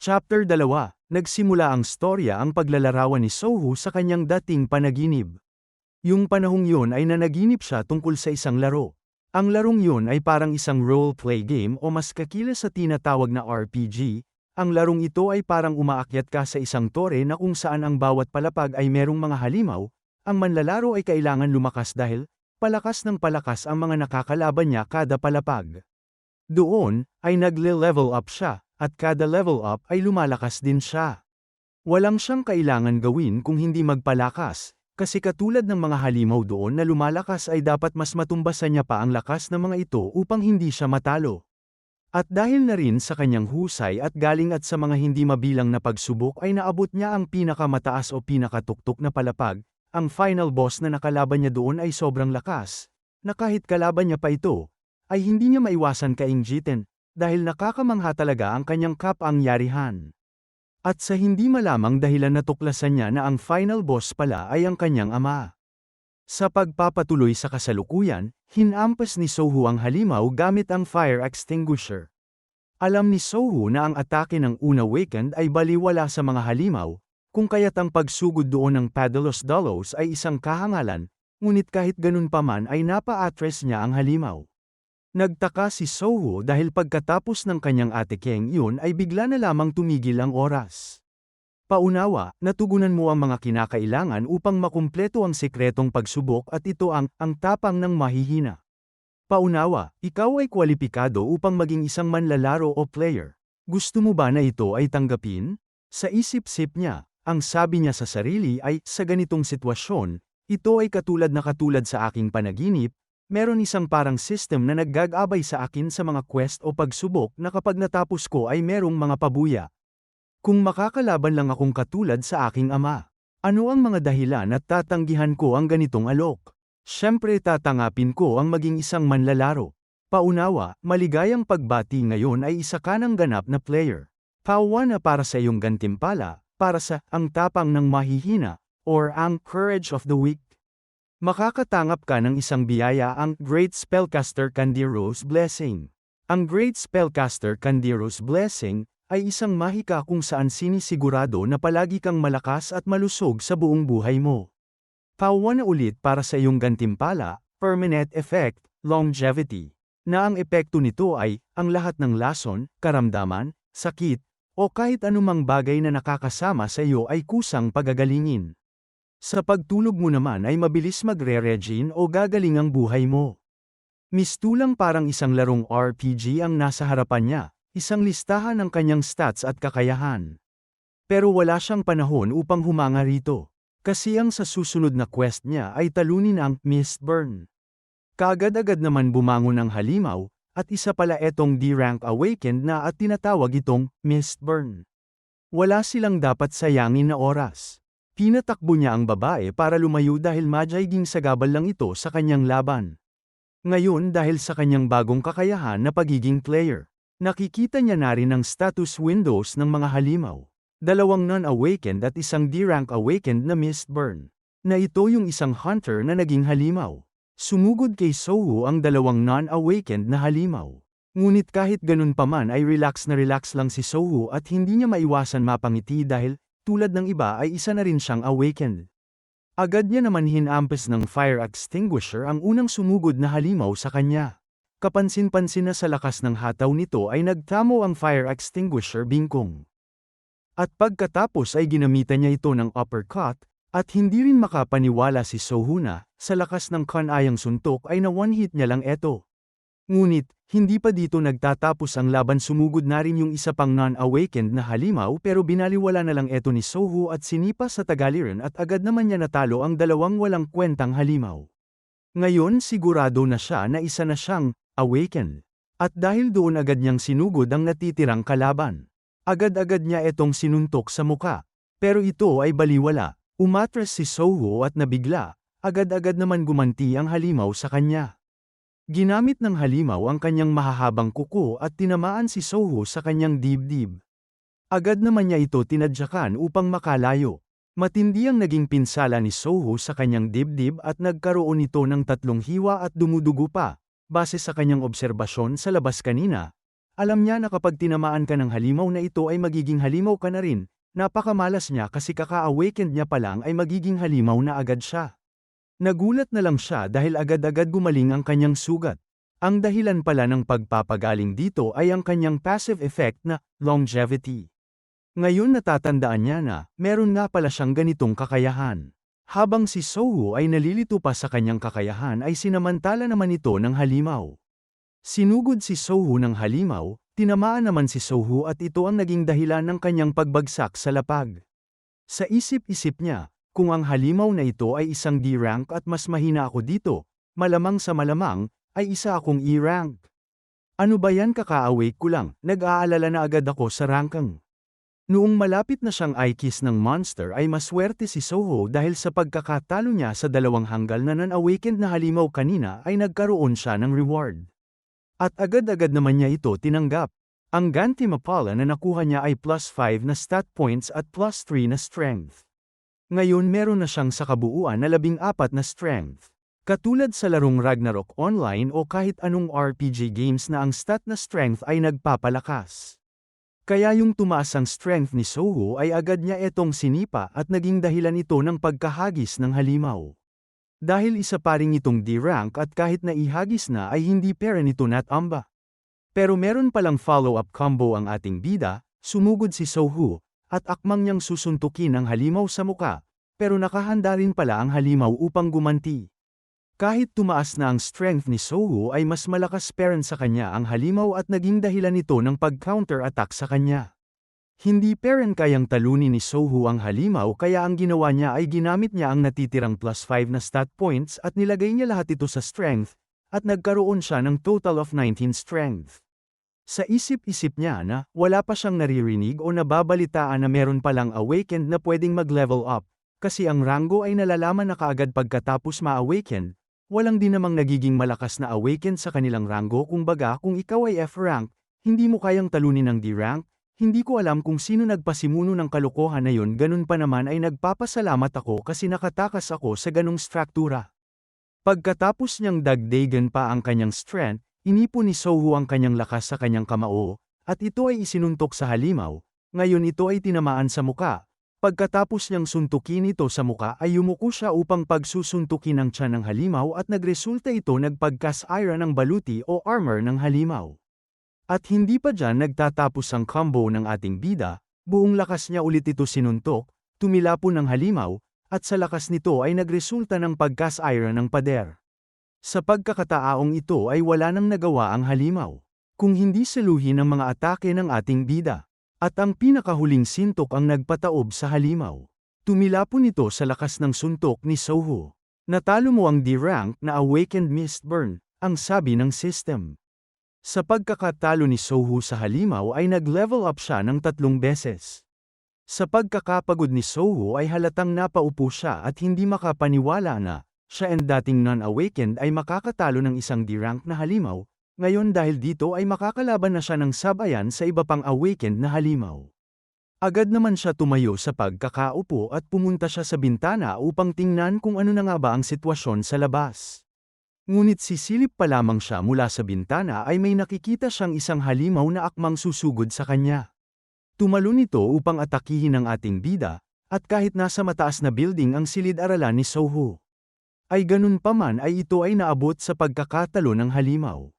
Chapter 2. Nagsimula ang storya ang paglalarawan ni Sohu sa kanyang dating panaginip. Yung panahong yun ay nanaginip siya tungkol sa isang laro. Ang larong yun ay parang isang role-play game o mas kakila sa tinatawag na RPG. Ang larong ito ay parang umaakyat ka sa isang tore na kung saan ang bawat palapag ay merong mga halimaw. Ang manlalaro ay kailangan lumakas dahil palakas ng palakas ang mga nakakalaban niya kada palapag. Doon ay nagle-level up siya, at kada level up ay lumalakas din siya. Walang siyang kailangan gawin kung hindi magpalakas, kasi katulad ng mga halimaw doon na lumalakas ay dapat mas matumbasan niya pa ang lakas ng mga ito upang hindi siya matalo. At dahil na rin sa kanyang husay at galing at sa mga hindi mabilang na pagsubok ay naabot niya ang pinakamataas o pinakatuktok na palapag, ang final boss na nakalaban niya doon ay sobrang lakas, na kahit kalaban niya pa ito, ay hindi niya maiwasan kainggitin, dahil nakakamangha talaga ang kanyang kapangyarihan. At sa hindi malamang dahilan natuklasan niya na ang final boss pala ay ang kanyang ama. Sa pagpapatuloy sa kasalukuyan, hinampas ni Sohu ang halimaw gamit ang fire extinguisher. Alam ni Sohu na ang atake ng Unawakened ay baliwala sa mga halimaw, kung kaya't ang pagsugod doon ng Padalos Dalos ay isang kahangalan, ngunit kahit ganun pa man ay napa-atres niya ang halimaw. Nagtaka si Sohu dahil pagkatapos ng kanyang atikeng yun ay bigla na lamang tumigil ang oras. Paunawa, natugunan mo ang mga kinakailangan upang makumpleto ang sekretong pagsubok at ito ang tapang ng mahihina. Paunawa, ikaw ay kwalipikado upang maging isang manlalaro o player. Gusto mo ba na ito ay tanggapin? Sa isip-sip niya, ang sabi niya sa sarili ay, sa ganitong sitwasyon, ito ay katulad sa aking panaginip. Meron isang parang system na naggagabay sa akin sa mga quest o pagsubok na kapag natapos ko ay merong mga pabuya. Kung makakalaban lang akong katulad sa aking ama, ano ang mga dahilan at tatanggihan ko ang ganitong alok? Siyempre tatangapin ko ang maging isang manlalaro. Paunawa, maligayang pagbati ngayon ay isa ka ng ganap na player. Pauwa na para sa iyong gantimpala, para sa ang tapang ng mahihina, or ang courage of the weak. Makakatangap ka ng isang biyaya ang Great Spellcaster Candiro's Blessing. Ang Great Spellcaster Candiro's Blessing ay isang mahika kung saan sinisigurado na palagi kang malakas at malusog sa buong buhay mo. Pauwa na ulit para sa iyong gantimpala, permanent effect, longevity, na ang epekto nito ay ang lahat ng lason, karamdaman, sakit, o kahit anumang bagay na nakakasama sa iyo ay kusang pagagalingin. Sa pagtulog mo naman ay mabilis magre-regine o gagaling ang buhay mo. Mistulang parang isang larong RPG ang nasa harapan niya, isang listahan ng kanyang stats at kakayahan. Pero wala siyang panahon upang humanga rito, kasi ang sa susunod na quest niya ay talunin ang Mistburn. Kaagad-agad naman bumangon ang halimaw, at isa pala etong D-Rank Awakened na at tinatawag itong Mistburn. Wala silang dapat sayangin na oras. Pinatakbo niya ang babae para lumayo dahil madyaging sagabal lang ito sa kanyang laban. Ngayon dahil sa kanyang bagong kakayahan na pagiging player, nakikita niya na rin ang status windows ng mga halimaw. Dalawang non-awakened at isang D-rank awakened na Mistburn. Na ito yung isang hunter na naging halimaw. Sumugod kay Sohu ang dalawang non-awakened na halimaw. Ngunit kahit ganun pa man ay relax lang si Sohu at hindi niya maiwasan mapangiti dahil tulad ng iba ay isa na rin siyang awakened. Agad niya naman hinampas ng fire extinguisher ang unang sumugod na halimaw sa kanya. Kapansin-pansin na sa lakas ng hataw nito ay nagtamo ang fire extinguisher bingkong. At pagkatapos ay ginamitan niya ito ng uppercut, at hindi rin makapaniwala si Sohu na, sa lakas ng kanayang suntok ay na one hit niya lang eto. Ngunit, hindi pa dito nagtatapos ang laban, sumugod na rin yung isa pang non-awakened na halimaw pero binaliwala na lang eto ni Sohu at sinipa sa tagaliran at agad naman niya natalo ang dalawang walang kwentang halimaw. Ngayon sigurado na siya na isa na siyang awakened. At dahil doon agad niyang sinugod ang natitirang kalaban. Agad-agad niya etong sinuntok sa muka. Pero ito ay baliwala. Umatras si Sohu at nabigla, agad-agad naman gumanti ang halimaw sa kanya. Ginamit ng halimaw ang kanyang mahahabang kuko at tinamaan si Sohu sa kanyang dibdib. Agad naman niya ito tinadyakan upang makalayo. Matindi ang naging pinsala ni Sohu sa kanyang dibdib at nagkaroon ito ng 3 hiwa at dumudugo pa, base sa kanyang obserbasyon sa labas kanina. Alam niya na kapag tinamaan ka ng halimaw na ito ay magiging halimaw ka na rin, napakamalas niya kasi kaka-awakened niya pa lang ay magiging halimaw na agad siya. Nagulat na lang siya dahil agad-agad gumaling ang kanyang sugat. Ang dahilan pala ng pagpapagaling dito ay ang kanyang passive effect na longevity. Ngayon natatandaan niya na meron nga pala siyang ganitong kakayahan. Habang si Sohu ay nalilito pa sa kanyang kakayahan ay sinamantala naman ito ng halimaw. Sinugod si Sohu ng halimaw, tinamaan naman si Sohu at ito ang naging dahilan ng kanyang pagbagsak sa lapag. Sa isip-isip niya, kung ang halimaw na ito ay isang D-rank at mas mahina ako dito, malamang sa malamang, ay isa akong E-rank. Ano ba yan, kaka-awake ko lang, nag-aalala na agad ako sa ranking. Noong malapit na siyang eye-kiss ng monster ay maswerte si Sohu dahil sa pagkakatalo niya sa dalawang hanggal na non-awakened na halimaw kanina ay nagkaroon siya ng reward. At agad-agad naman niya ito tinanggap. Ang Gantimapala na nakuha niya ay +5 na stat points at +3 na strength. Ngayon meron na siyang sa kabuuan na 14 na strength. Katulad sa larong Ragnarok Online o kahit anong RPG games na ang stat na strength ay nagpapalakas. Kaya yung tumaas ang strength ni Sohu ay agad niya etong sinipa at naging dahilan ito ng pagkahagis ng halimaw. Dahil isa pa rin itong D-rank at kahit na ihagis na ay hindi pera nito natamba. Pero meron palang follow-up combo ang ating bida, sumugod si Sohu, at akmang niyang susuntukin ang halimaw sa muka, pero nakahanda rin pala ang halimaw upang gumanti. Kahit tumaas na ang strength ni Sohu ay mas malakas pa rin sa kanya ang halimaw at naging dahilan nito ng pag-counter-attack sa kanya. Hindi pa rin kayang talunin ni Sohu ang halimaw kaya ang ginawa niya ay ginamit niya ang natitirang +5 na stat points at nilagay niya lahat ito sa strength, at nagkaroon siya ng total of 19 strength. Sa isip-isip niya na wala pa siyang naririnig o nababalitaan na meron palang awakened na pwedeng mag-level up, kasi ang rango ay nalalaman na kaagad pagkatapos ma-awaken, walang din namang nagiging malakas na awakened sa kanilang rango kumbaga kung ikaw ay F-rank, hindi mo kayang talunin ng D-rank. Hindi ko alam kung sino nagpasimuno ng kalokohan na yun, ganun pa naman ay nagpapasalamat ako kasi nakatakas ako sa ganung struktura. Pagkatapos niyang dagdagan pa ang kanyang strength, inipon ni Sohu ang kanyang lakas sa kanyang kamao, at ito ay isinuntok sa halimaw, ngayon ito ay tinamaan sa muka. Pagkatapos niyang suntukin ito sa muka ay yumuko siya upang pagsusuntukin ang tiyan ng halimaw at nagresulta ito nagpagkas iron ng baluti o armor ng halimaw. At hindi pa dyan nagtatapos ang combo ng ating bida, buong lakas niya ulit ito sinuntok, tumilapon ng halimaw, at sa lakas nito ay nagresulta ng pagkas iron ng pader. Sa pagkakataong ito ay wala nang nagawa ang halimaw, kung hindi saluhin ang mga atake ng ating bida. At ang pinakahuling sintok ang nagpataob sa halimaw. Tumilapon ito sa lakas ng suntok ni Sohu. Natalo mo ang D-rank na Awakened Mistburn, ang sabi ng system. Sa pagkakatalo ni Sohu sa halimaw ay nag-level up siya ng 3 beses. Sa pagkakapagod ni Sohu ay halatang napaupo siya at hindi makapaniwala na, siya and dating non-awakened ay makakatalo ng isang D-rank na halimaw, ngayon dahil dito ay makakalaban na siya ng sabayan sa iba pang awakened na halimaw. Agad naman siya tumayo sa pagkakaupo at pumunta siya sa bintana upang tingnan kung ano na nga ba ang sitwasyon sa labas. Ngunit sisilip pa lamang siya mula sa bintana ay may nakikita siyang isang halimaw na akmang susugod sa kanya. Tumalon ito upang atakihin ang ating bida, at kahit nasa mataas na building ang silid-aralan ni Sohu, ay ganun pa man ay ito ay naabot sa pagkakatalo ng halimaw.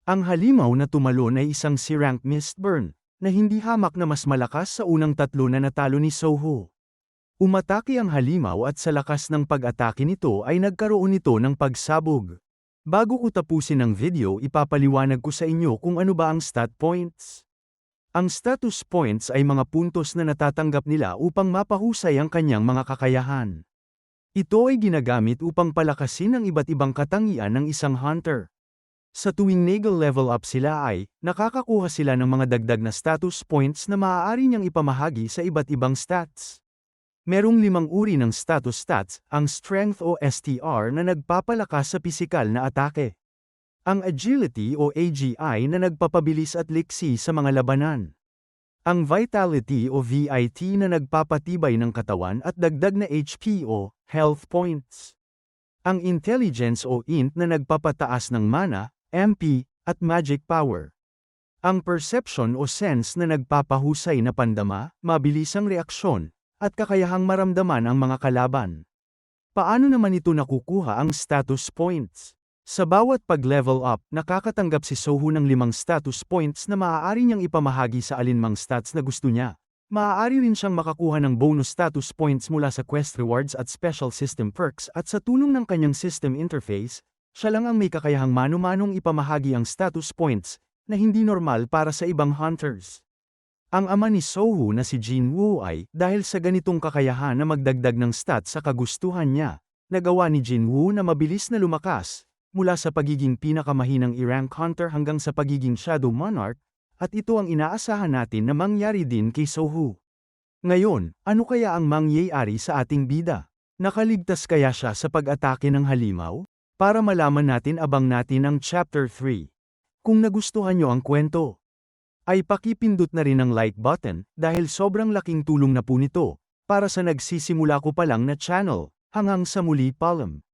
Ang halimaw na tumalon ay isang C-rank Mistburn, na hindi hamak na mas malakas sa unang 3 na natalo ni Sohu. Umatake ang halimaw at sa lakas ng pag-atake nito ay nagkaroon ito ng pagsabog. Bago ko tapusin ang video ipapaliwanag ko sa inyo kung ano ba ang stat points. Ang status points ay mga puntos na natatanggap nila upang mapahusay ang kanyang mga kakayahan. Ito ay ginagamit upang palakasin ang iba't ibang katangian ng isang hunter. Sa tuwing nagal level up sila ay, nakakakuha sila ng mga dagdag na status points na maaari niyang ipamahagi sa iba't ibang stats. Merong 5 uri ng status stats, ang Strength o STR na nagpapalakas sa pisikal na atake. Ang Agility o AGI na nagpapabilis at liksi sa mga labanan. Ang Vitality o VIT na nagpapatibay ng katawan at dagdag na HP o Health Points. Ang Intelligence o INT na nagpapataas ng mana, MP, at Magic Power. Ang perception o sense na nagpapahusay na pandama, mabilisang reaksyon, at kakayahang maramdaman ang mga kalaban. Paano naman ito nakukuha ang status points? Sa bawat pag-level up, nakakatanggap si Sohu ng 5 status points na maaari niyang ipamahagi sa alinmang stats na gusto niya. Maaari rin siyang makakuha ng bonus status points mula sa quest rewards at special system perks at sa tulong ng kanyang system interface, siya lang ang may kakayahang mano-manong ipamahagi ang status points na hindi normal para sa ibang hunters. Ang ama ni Sohu na si Jin Woo ay, dahil sa ganitong kakayahan na magdagdag ng stats sa kagustuhan niya, nagawa ni Jin Woo na mabilis na lumakas, mula sa pagiging pinakamahinang i-rank hunter hanggang sa pagiging Shadow Monarch, at ito ang inaasahan natin na mangyari din kay Sohu. Ngayon, ano kaya ang mangyayari sa ating bida? Nakaligtas kaya siya sa pag-atake ng halimaw? Para malaman natin, abang natin ang Chapter 3. Kung nagustuhan nyo ang kwento, ay pakipindot na rin ang like button dahil sobrang laking tulong na po nito para sa nagsisimula ko pa lang na channel. Hanggang sa muli, paalam.